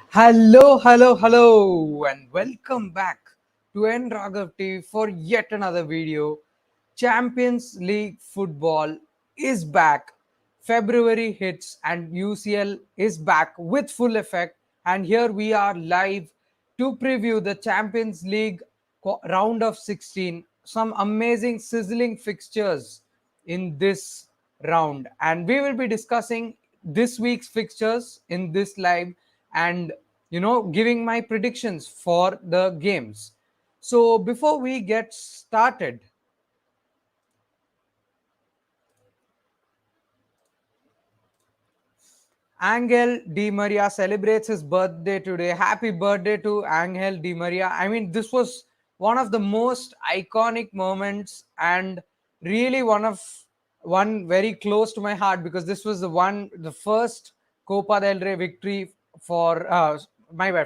Hello, and welcome back to N Raghav TV for yet another video. Champions League football is back. February hits, and UCL is back with full effect. And here we are live to preview the Champions League round of 16. Some amazing, sizzling fixtures in this round, and we will be discussing this week's fixtures in this live and giving my predictions for the games. So before we get started, Angel Di Maria celebrates his birthday today. Happy birthday to Angel Di Maria. I mean, this was one of the most iconic moments and really one very close to my heart, because this was the first Copa del Rey victory for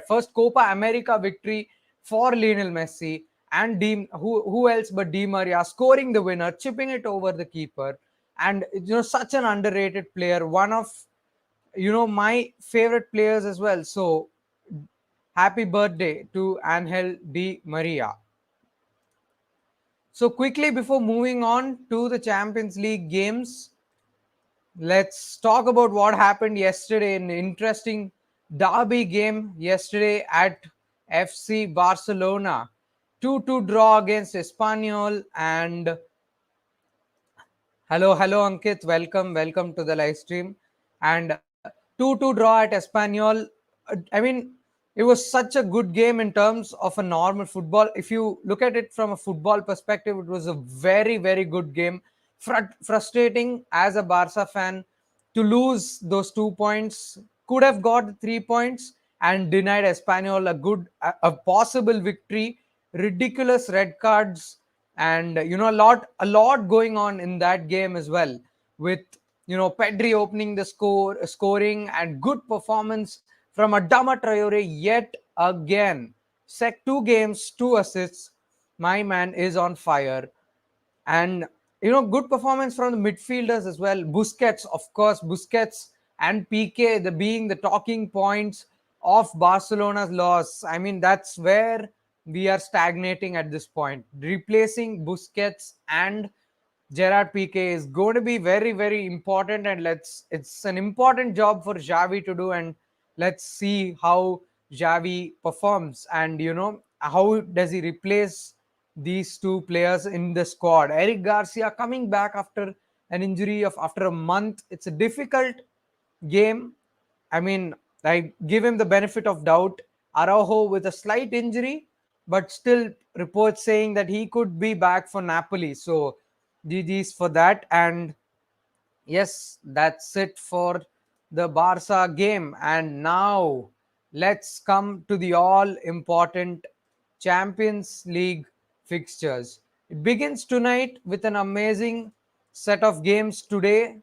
first Copa America victory for Lionel Messi, and who else but Di Maria scoring the winner, chipping it over the keeper. And such an underrated player, one of my favorite players as well. So happy birthday to Angel Di Maria. So quickly, before moving on to the Champions League games, let's talk about what happened yesterday in an interesting derby game yesterday at FC Barcelona. 2-2 draw against Espanyol. And hello Ankit, welcome to the live stream. And 2-2 draw at Espanyol. I mean, it was such a good game in terms of a normal football. If you look at it from a football perspective, it was a very, very good game. Frustrating as a Barca fan to lose those 2 points. Could have got 3 points and denied Espanyol a possible victory. Ridiculous red cards, and a lot going on in that game as well, with Pedri opening the scoring, and good performance from Adama Traore yet again. 2 games, 2 assists. My man is on fire. And good performance from the midfielders as well. Busquets and PK, being the talking points of Barcelona's loss. I mean, that's where we are stagnating at this point. Replacing Busquets and Gerard Piqué is going to be very, very important, and it's an important job for Xavi to do, and let's see how Xavi performs, and how does he replace these two players in the squad. Eric Garcia coming back after an injury of after a month. It's a difficult game. I mean, I give him the benefit of doubt. Araujo with a slight injury, but still reports saying that he could be back for Napoli. So GG's for that. And yes, that's it for the Barca game. And now let's come to the all important Champions League fixtures. It begins tonight with an amazing set of games today.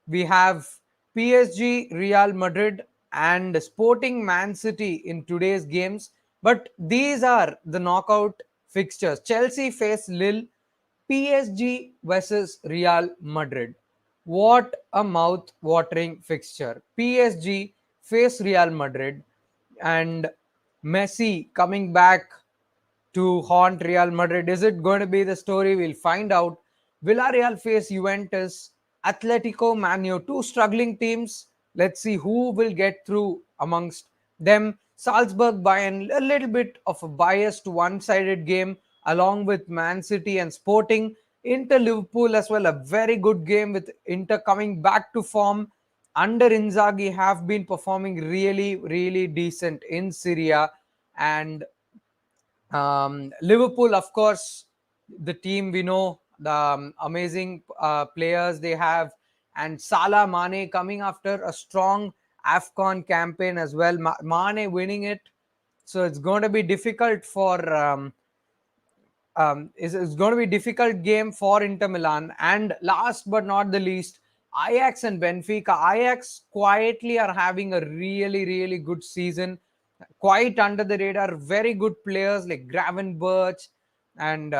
We have PSG Real Madrid and Sporting Man City in today's games. But these are the knockout fixtures. Chelsea face Lille, PSG versus Real Madrid. What a mouth-watering fixture. PSG face Real Madrid, and Messi coming back to haunt Real Madrid. Is it going to be the story? We'll find out. Villarreal face Juventus, Atletico, Man U, two struggling teams. Let's see who will get through amongst them. Salzburg, Bayern, a little bit of a biased one-sided game along with Man City and Sporting. Inter Liverpool as well, a very good game with Inter coming back to form under Inzaghi, have been performing really, really decent in Syria. And Liverpool, of course, the team we know, the amazing players they have, and Salah, Mane coming after a strong AFCON campaign as well. Mane winning it, so it's going to be difficult for it's going to be a difficult game for Inter Milan. And last but not the least, Ajax and Benfica. Ajax quietly are having a really, really good season, quite under the radar. Very good players like Gravenberch, and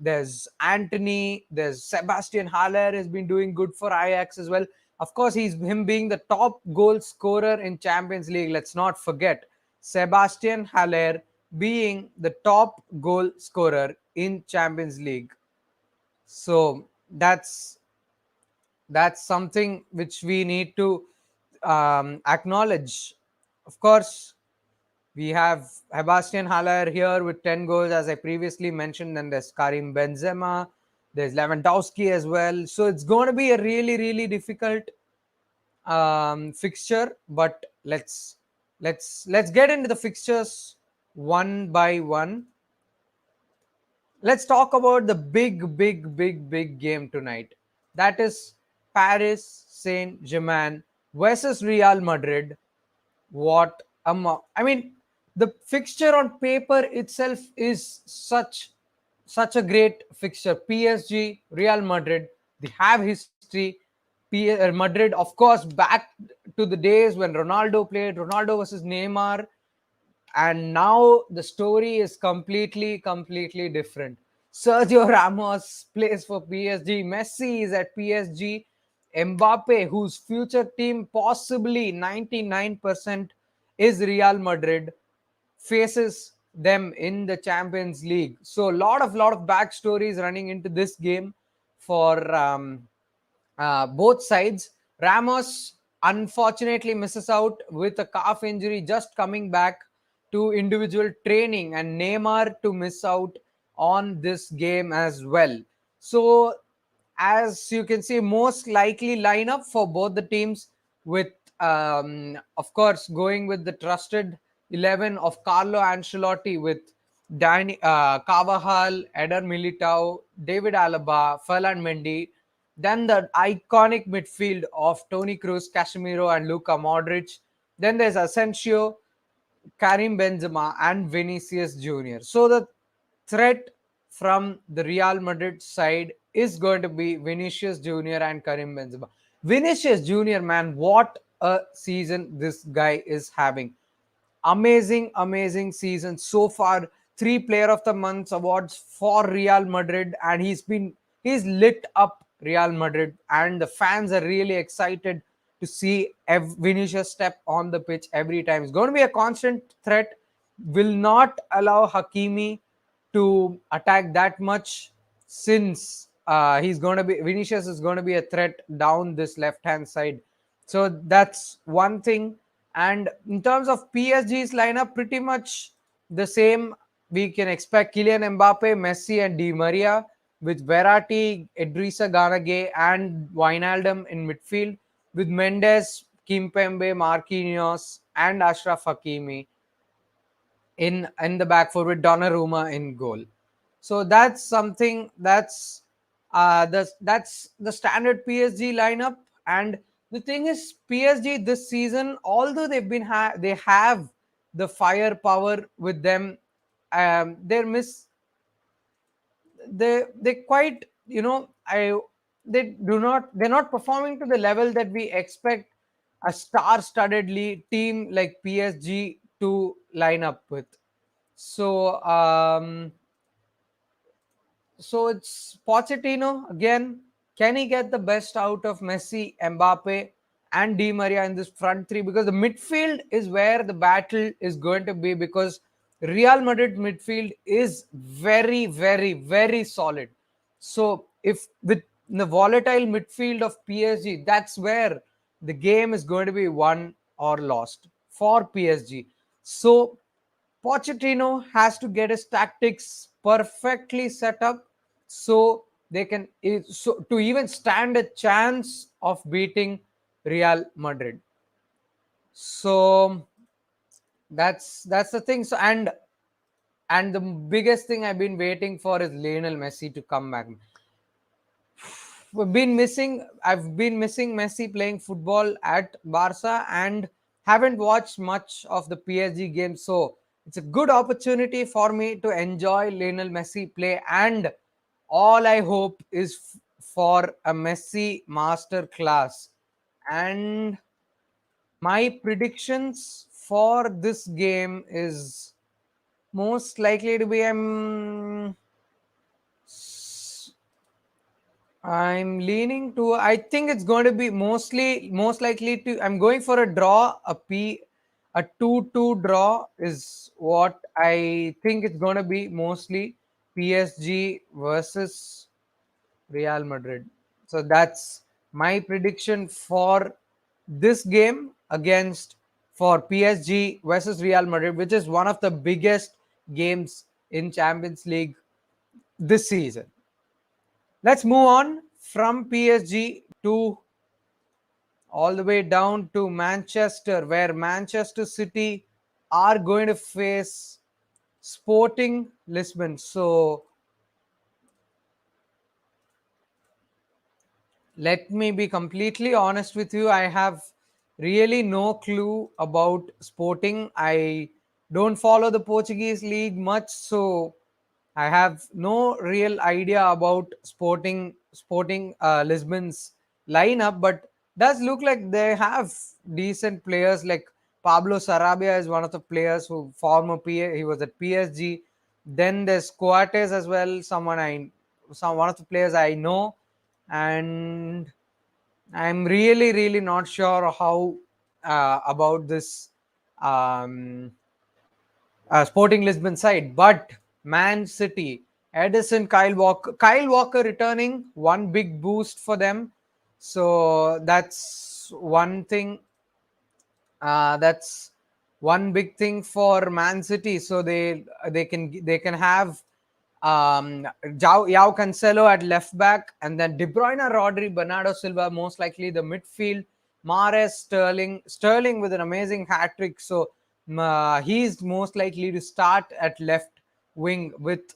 there's Anthony, there's Sebastian Haller has been doing good for Ajax as well. Of course, him being the top goal scorer in Champions League. Let's not forget. Sebastian Haller being the top goal scorer in Champions League. So that's something which we need to acknowledge. Of course, we have Sebastian Haller here with 10 goals, as I previously mentioned. Then there's Karim Benzema, there's Lewandowski as well. So it's going to be a really, really difficult fixture. But let's get into the fixtures one by one. Let's talk about the big game tonight. That is Paris Saint-Germain versus Real Madrid. What I mean, the fixture on paper itself is such a great fixture. PSG, Real Madrid, they have history. Madrid, of course, back to the days when Ronaldo played, Ronaldo versus Neymar, and now the story is completely different. Sergio Ramos plays for PSG, Messi is at PSG, Mbappe, whose future team possibly 99% is Real Madrid, faces them in the Champions League. So lot of backstories running into this game for both sides. Ramos unfortunately misses out with a calf injury, just coming back to individual training, and Neymar to miss out on this game as well. So, as you can see, most likely lineup for both the teams, with of course going with the trusted 11 of Carlo Ancelotti, with Carvajal, Eder Militao, David Alaba, Ferland Mendy. Then the iconic midfield of Toni Kroos, Casemiro, and Luka Modric. Then there's Asensio, Karim Benzema, and Vinicius Jr. So the threat from the Real Madrid side is going to be Vinicius Jr. and Karim Benzema. Vinicius Jr., man, what a season this guy is having. Amazing season so far. 3 Player of the Month awards for Real Madrid, and he's lit up Real Madrid, and the fans are really excited to see Vinicius step on the pitch every time. It's going to be a constant threat. Will not allow Hakimi to attack that much, since he's going to be Vinicius is going to be a threat down this left hand side. So that's one thing. And in terms of PSG's lineup, pretty much the same. We can expect Kylian Mbappe, Messi, and Di Maria, with Verratti, Idrissa Ganage, and Wijnaldum in midfield, with Mendes, Kimpembe, Marquinhos, and Ashraf Hakimi in the back four, with Donnarumma in goal. So that's something that's the standard PSG lineup. And the thing is, PSG this season, although they have the firepower with them, they're they quite, I they're not performing to the level that we expect a star-studded team like PSG to line up with. So it's Pochettino again. Can he get the best out of Messi, Mbappe, and Di Maria in this front three? Because the midfield is where the battle is going to be. Because Real Madrid midfield is very solid. So if with the volatile midfield of PSG, that's where the game is going to be won or lost for PSG. So Pochettino has to get his tactics perfectly set up, so they can to even stand a chance of beating Real Madrid. So that's the thing. So and the biggest thing I've been waiting for is Lionel Messi to come back. I've been missing Messi playing football at Barca, and haven't watched much of the PSG game. So it's a good opportunity for me to enjoy Lionel Messi play, and all I hope is for a Messi master class. And my predictions for this game is most likely to be I'm leaning I think it's going to be most likely to. I'm going for a draw, A 2-2 draw is what I think it's going to be, mostly PSG versus Real Madrid. So that's my prediction for this game against for PSG versus Real Madrid, which is one of the biggest games in Champions League this season. Let's move on from PSG to all the way down to Manchester, where Manchester City are going to face Sporting Lisbon. So let me be completely honest with you. I have really no clue about Sporting. I don't follow the Portuguese league much, so I have no real idea about Sporting Lisbon's lineup, but does look like they have decent players. Like Pablo Sarabia is one of the players who he was at PSG. Then there's Coates as well, one of the players I know, and I'm really not sure how about this um, Sporting Lisbon side, but Man City, Edison, Kyle Walker returning, one big boost for them. So that's one thing. That's one big thing for Man City. So they can have Yao Cancelo at left back, and then De Bruyne, Rodri, Bernardo Silva, most likely the midfield. Mahrez, Sterling with an amazing hat trick. So he's most likely to start at left wing with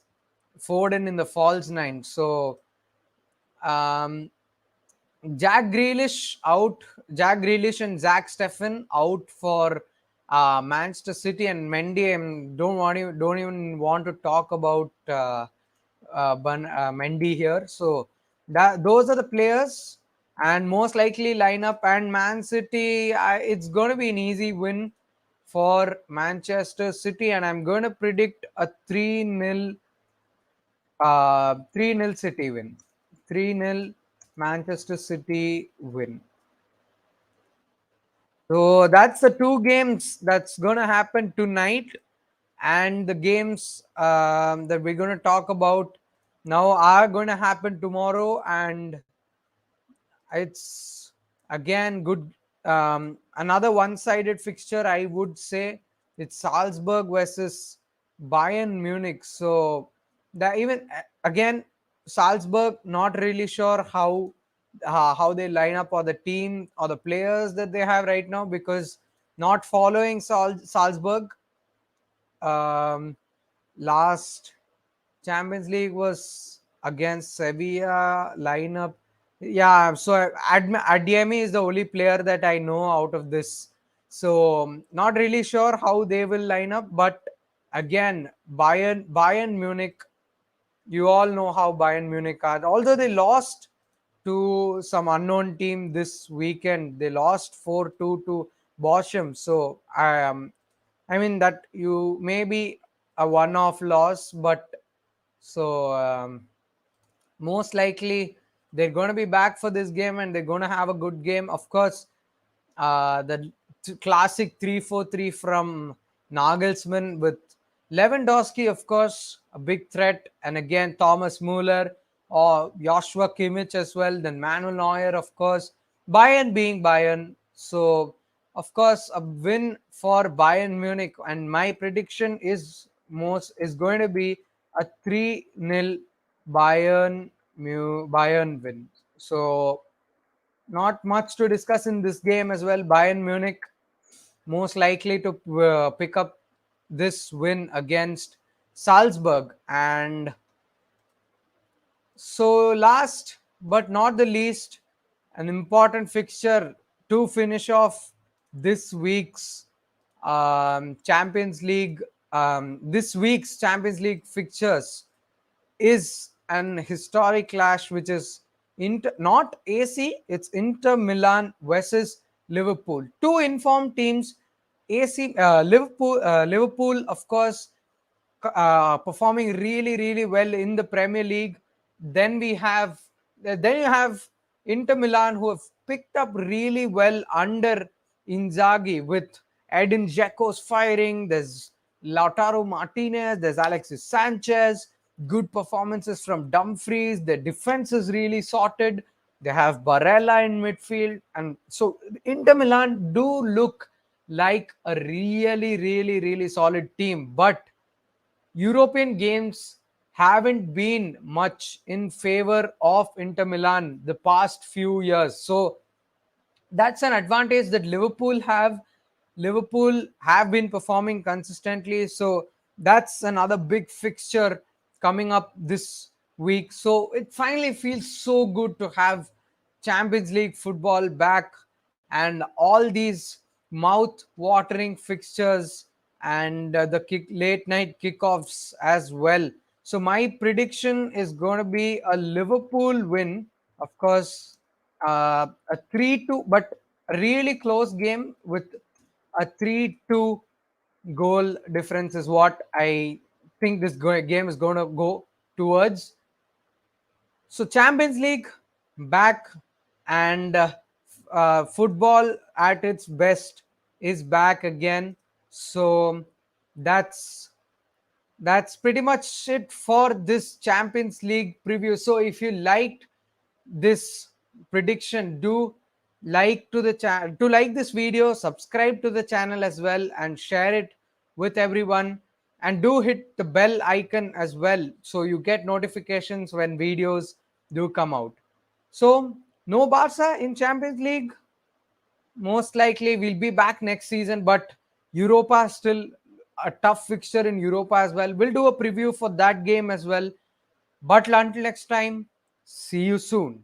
Foden in the false nine. So um, Jack Grealish and Zach Steffen out for Manchester City, and Mendy. Don't even want to talk about Mendy here. So those are the players, and most likely lineup. And Man City, it's going to be an easy win for Manchester City, and I'm going to predict a 3-0 City win. 3-0 Manchester City win. So that's the two games that's going to happen tonight. And the games that we're going to talk about now are going to happen tomorrow. And it's again good. Another one-sided fixture, I would say. It's Salzburg versus Bayern Munich. So that even again, Salzburg, not really sure how they line up, or the team or the players that they have right now, because not following Salzburg. Um, Last Champions League was against Sevilla lineup. Yeah, so Adeyemi is the only player that I know out of this. So not really sure how they will line up, but again, Bayern Munich. You all know how Bayern Munich are. Although they lost to some unknown team this weekend, they lost 4-2 to Bochum. So I mean that you may be a one-off loss, but so most likely they're going to be back for this game, and they're going to have a good game. Of course, the classic 3-4-3 from Nagelsmann, with Lewandowski, of course, a big threat, and again Thomas Muller or Joshua Kimmich as well. Then Manuel Neuer, of course. Bayern being Bayern, so of course a win for Bayern Munich, and my prediction is going to be a 3-0 Bayern win. So not much to discuss in this game as well. Bayern Munich most likely to pick up this win against Salzburg. And so, last but not the least, an important fixture to finish off this week's Champions League. This week's Champions League fixtures is an historic clash, which is not AC, it's Inter Milan versus Liverpool. Two informed teams. Liverpool, of course, performing really well in the Premier League. Then you have Inter Milan, who have picked up really well under Inzaghi, with Edin Dzeko's firing. There's Lautaro Martinez. There's Alexis Sanchez. Good performances from Dumfries. The defense is really sorted. They have Barella in midfield. And so Inter Milan do look like a really, really, really solid team. But European games haven't been much in favor of Inter Milan the past few years. So that's an advantage that Liverpool have. Liverpool have been performing consistently, so that's another big fixture coming up this week. So it finally feels so good to have Champions League football back and all these mouth-watering fixtures and the late night kickoffs as well. So my prediction is going to be a Liverpool win, of course, a 3-2, but a really close game with a 3-2 goal difference is what I think this game is going to go towards. So Champions League back, and football at its best is back again. So that's that's pretty much it for this Champions League preview. So if you liked this prediction, do like to the to like this video, subscribe to the channel as well, and share it with everyone, and do hit the bell icon as well so you get notifications when videos do come out. So no Barca in Champions League, most likely we'll be back next season, but Europa still a tough fixture in Europa as well. We'll do a preview for that game as well. But until next time, see you soon.